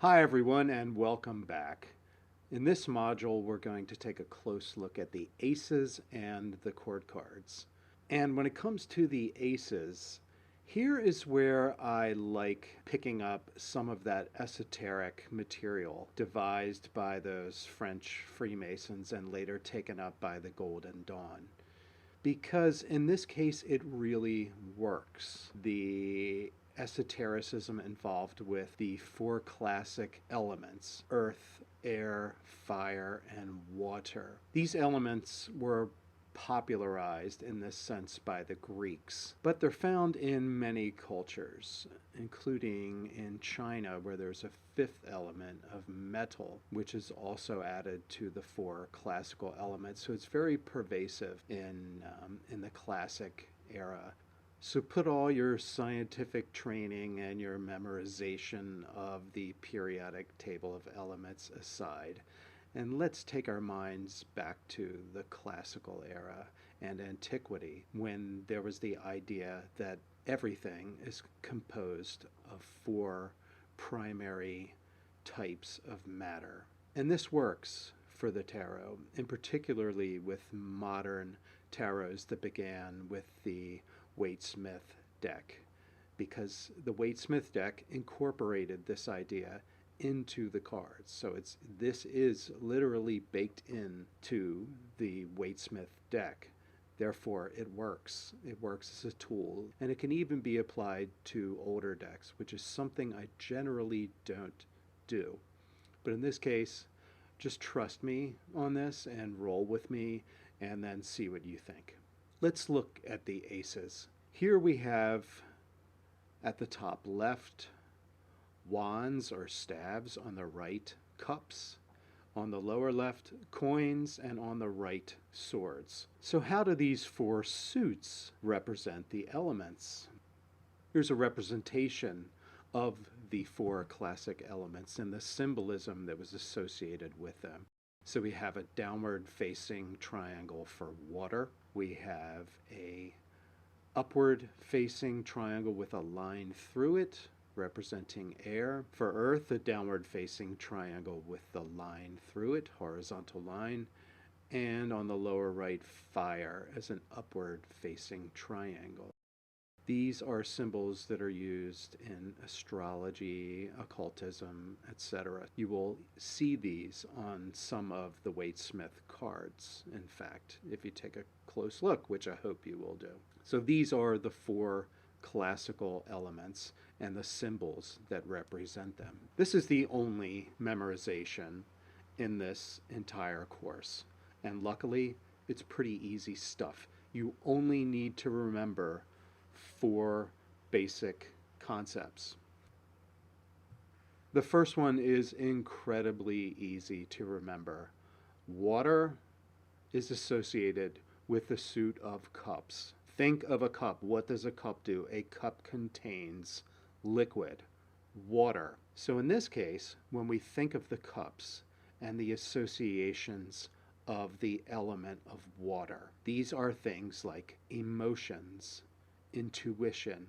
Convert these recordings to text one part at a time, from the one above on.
Hi everyone and welcome back. In this module we're going to take a close look at the aces and the chord cards. And when it comes to the aces, here is where I like picking up some of that esoteric material devised by those French Freemasons and later taken up by the Golden Dawn. Because in this case it really works. The esotericism involved with the four classic elements: earth, air, fire, and water. These elements were popularized in this sense by the Greeks, but they're found in many cultures, including in China, where there's a fifth element of metal, which is also added to the four classical elements. So it's very pervasive in the classic era. So put all your scientific training and your memorization of the periodic table of elements aside, and let's take our minds back to the classical era and antiquity, when there was the idea that everything is composed of four primary types of matter. And this works for the tarot, and particularly with modern tarots that began with the Waite-Smith deck, because the Waite-Smith deck incorporated this idea into the cards. So this is literally baked into the Waite-Smith deck. Therefore, it works. It works as a tool, and it can even be applied to older decks, which is something I generally don't do. But in this case, just trust me on this and roll with me and then see what you think. Let's look at the aces. Here we have at the top left wands or staves, on the right cups, on the lower left coins, and on the right swords. So how do these four suits represent the elements? Here's a representation of the four classic elements and the symbolism that was associated with them. So we have a downward facing triangle for water. We have a upward facing triangle with a line through it representing air. For earth, a downward facing triangle with the line through it, horizontal line. And on the lower right, fire as an upward facing triangle. These are symbols that are used in astrology, occultism, etc. You will see these on some of the Waite-Smith cards, in fact, if you take a close look, which I hope you will do. So these are the four classical elements and the symbols that represent them. This is the only memorization in this entire course, and luckily it's pretty easy stuff. You only need to remember four basic concepts. The first one is incredibly easy to remember. Water is associated with the suit of cups. Think of a cup. What does a cup do? A cup contains liquid, water. So in this case, when we think of the cups and the associations of the element of water, these are things like emotions, intuition,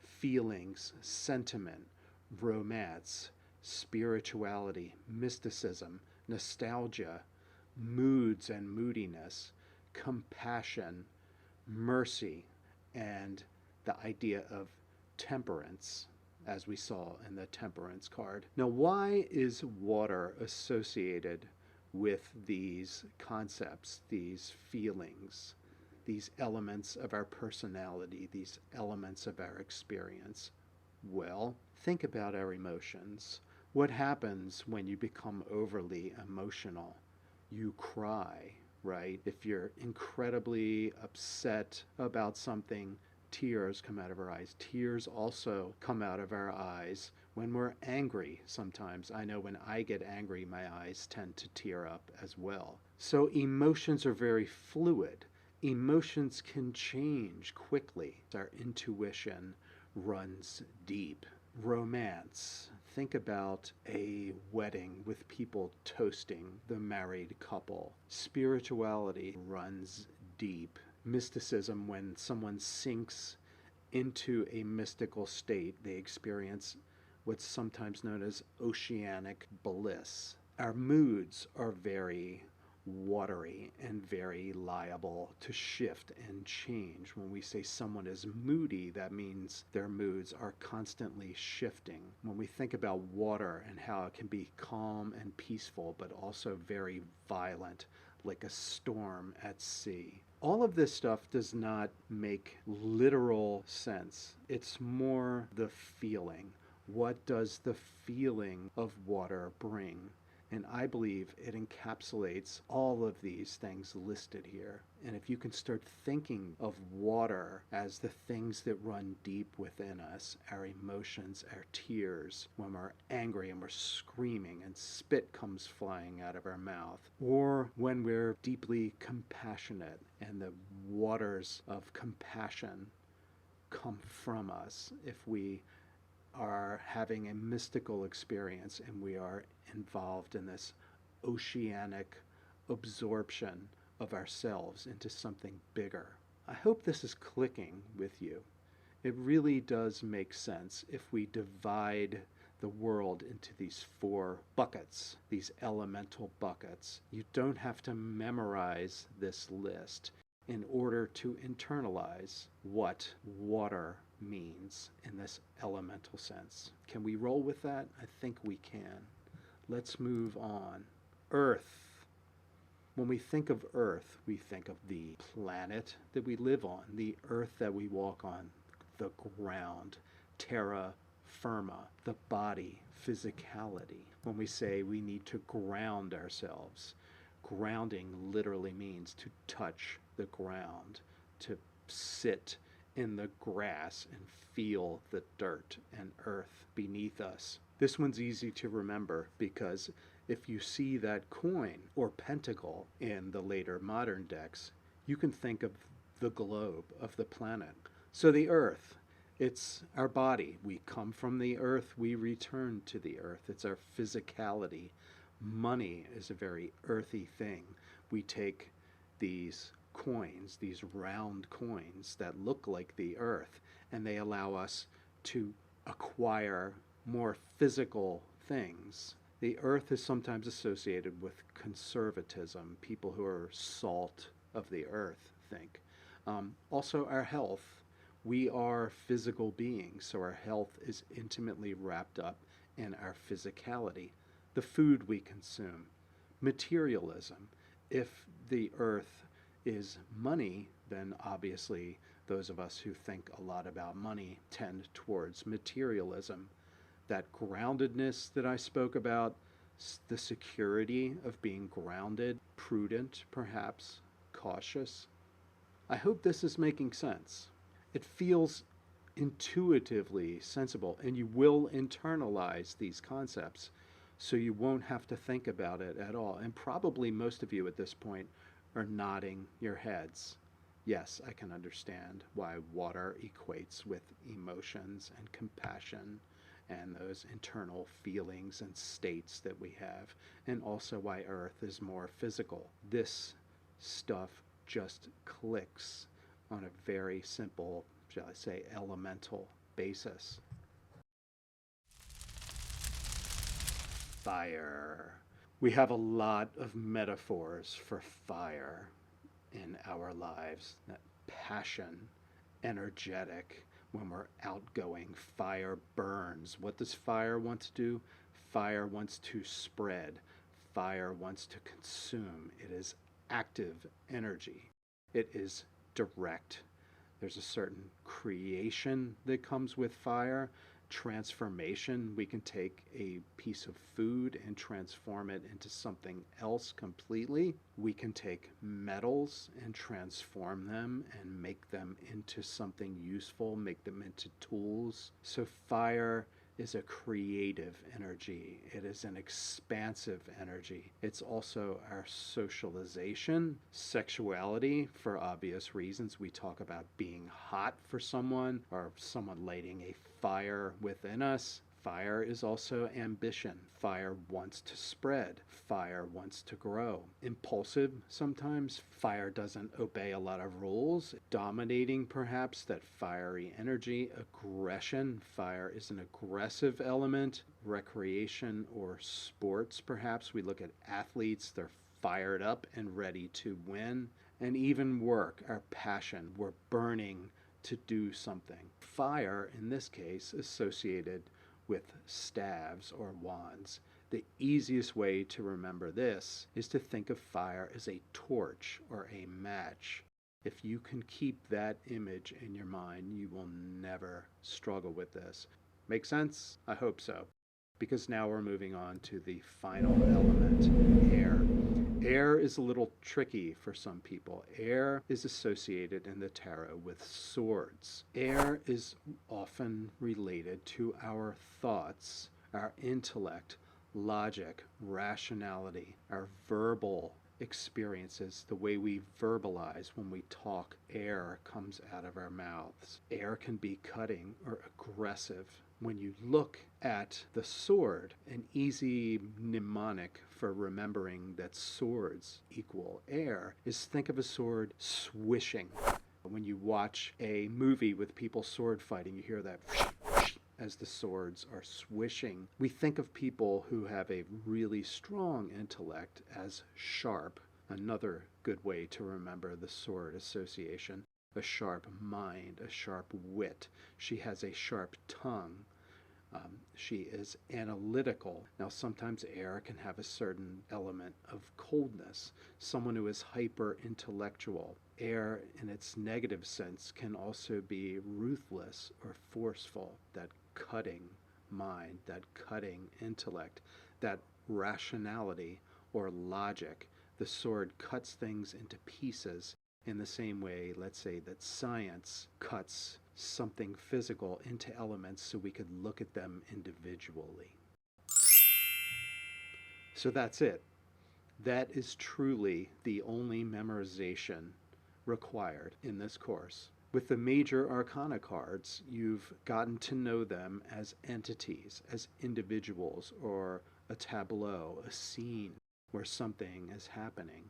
feelings, sentiment, romance, spirituality, mysticism, nostalgia, moods and moodiness, compassion, mercy, and the idea of temperance, as we saw in the temperance card. Now, why is water associated with these concepts, these feelings, these elements of our personality, these elements of our experience? Well, think about our emotions. What happens when you become overly emotional? You cry, right? If you're incredibly upset about something, tears come out of our eyes. Tears also come out of our eyes when we're angry sometimes. I know when I get angry, my eyes tend to tear up as well. So emotions are very fluid. Emotions can change quickly. Our intuition runs deep. Romance. Think about a wedding with people toasting the married couple. Spirituality runs deep. Mysticism, when someone sinks into a mystical state, they experience what's sometimes known as oceanic bliss. Our moods are very watery and very liable to shift and change. When we say someone is moody, that means their moods are constantly shifting. When we think about water and how it can be calm and peaceful, but also very violent, like a storm at sea. All of this stuff does not make literal sense. It's more the feeling. What does the feeling of water bring? And I believe it encapsulates all of these things listed here. And if you can start thinking of water as the things that run deep within us, our emotions, our tears, when we're angry and we're screaming and spit comes flying out of our mouth, or when we're deeply compassionate and the waters of compassion come from us, if we are having a mystical experience and we are involved in this oceanic absorption of ourselves into something bigger. I hope this is clicking with you. It really does make sense if we divide the world into these 4 buckets, these elemental buckets. You don't have to memorize this list in order to internalize what water means in this elemental sense. Can we roll with that? I think we can. Let's move on. Earth. When we think of Earth, we think of the planet that we live on, the earth that we walk on, the ground, terra firma, the body, physicality. When we say we need to ground ourselves, grounding literally means to touch the ground, to sit in the grass and feel the dirt and earth beneath us. This one's easy to remember because if you see that coin or pentacle in the later modern decks, you can think of the globe of the planet. So the earth, it's our body. We come from the earth, we return to the earth. It's our physicality. Money is a very earthy thing. We take these coins, these round coins that look like the earth, and they allow us to acquire more physical things. The earth is sometimes associated with conservatism, people who are salt of the earth, think. Also, our health. We are physical beings, so our health is intimately wrapped up in our physicality. The food we consume. Materialism. If the earth is money, then obviously those of us who think a lot about money tend towards materialism. That groundedness that I spoke about, the security of being grounded, prudent perhaps, cautious. I hope this is making sense. It feels intuitively sensible, and you will internalize these concepts, so you won't have to think about it at all. And probably most of you at this point are nodding your heads. Yes, I can understand why water equates with emotions and compassion and those internal feelings and states that we have, and also why earth is more physical. This stuff just clicks on a very simple, shall I say, elemental basis. Fire. We have a lot of metaphors for fire in our lives. That passion, energetic. When we're outgoing, fire burns. What does fire want to do? Fire wants to spread. Fire wants to consume. It is active energy. It is direct. There's a certain creation that comes with fire. Transformation. We can take a piece of food and transform it into something else completely. We can take metals and transform them and make them into something useful, make them into tools. So fire is a creative energy. It is an expansive energy. It's also our socialization, sexuality, for obvious reasons. We talk about being hot for someone or someone lighting a fire within us. Fire is also ambition. Fire wants to spread. Fire wants to grow. Impulsive sometimes. Fire doesn't obey a lot of rules. Dominating perhaps, that fiery energy. Aggression. Fire is an aggressive element. Recreation or sports perhaps. We look at athletes, they're fired up and ready to win. And even work, our passion. We're burning to do something. Fire, in this case, associated with staves or wands. The easiest way to remember this is to think of fire as a torch or a match. If you can keep that image in your mind, you will never struggle with this. Make sense? I hope so. Because now we're moving on to the final element, air. Air is a little tricky for some people. Air is associated in the tarot with swords. Air is often related to our thoughts, our intellect, logic, rationality, our verbal experiences, the way we verbalize when we talk. Air comes out of our mouths. Air can be cutting or aggressive. When you look at the sword, an easy mnemonic for remembering that swords equal air is think of a sword swishing. When you watch a movie with people sword fighting, you hear that as the swords are swishing. We think of people who have a really strong intellect as sharp. Another good way to remember the sword association. A sharp mind, a sharp wit. She has a sharp tongue. She is analytical. Now, sometimes air can have a certain element of coldness. Someone who is hyper intellectual. Air, in its negative sense, can also be ruthless or forceful. That cutting mind, that cutting intellect, that rationality or logic. The sword cuts things into pieces in the same way, let's say, that science cuts something physical into elements so we could look at them individually. So that's it. That is truly the only memorization required in this course. With the major arcana cards, you've gotten to know them as entities, as individuals, or a tableau, a scene where something is happening.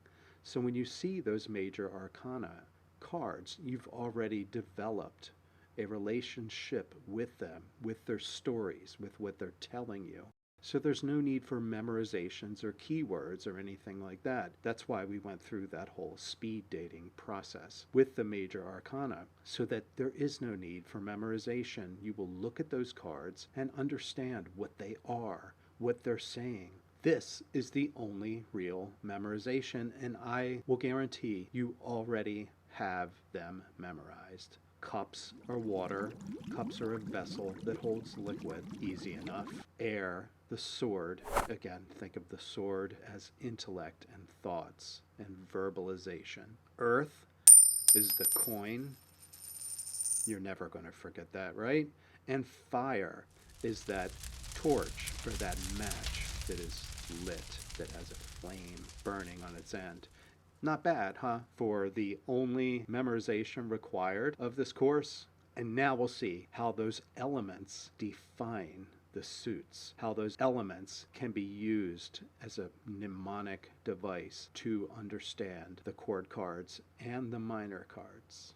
So when you see those major arcana cards, you've already developed a relationship with them, with their stories, with what they're telling you. So there's no need for memorizations or keywords or anything like that. That's why we went through that whole speed dating process with the major arcana, so that there is no need for memorization. You will look at those cards and understand what they are, what they're saying. This is the only real memorization, and I will guarantee you already have them memorized. Cups are water. Cups are a vessel that holds liquid. Easy enough. Air, the sword. Again, think of the sword as intellect and thoughts and verbalization. Earth is the coin. You're never going to forget that, right? And fire is that torch or that match that is lit, that has a flame burning on its end. Not bad, huh? For the only memorization required of this course. And now we'll see how those elements define the suits, how those elements can be used as a mnemonic device to understand the chord cards and the minor cards.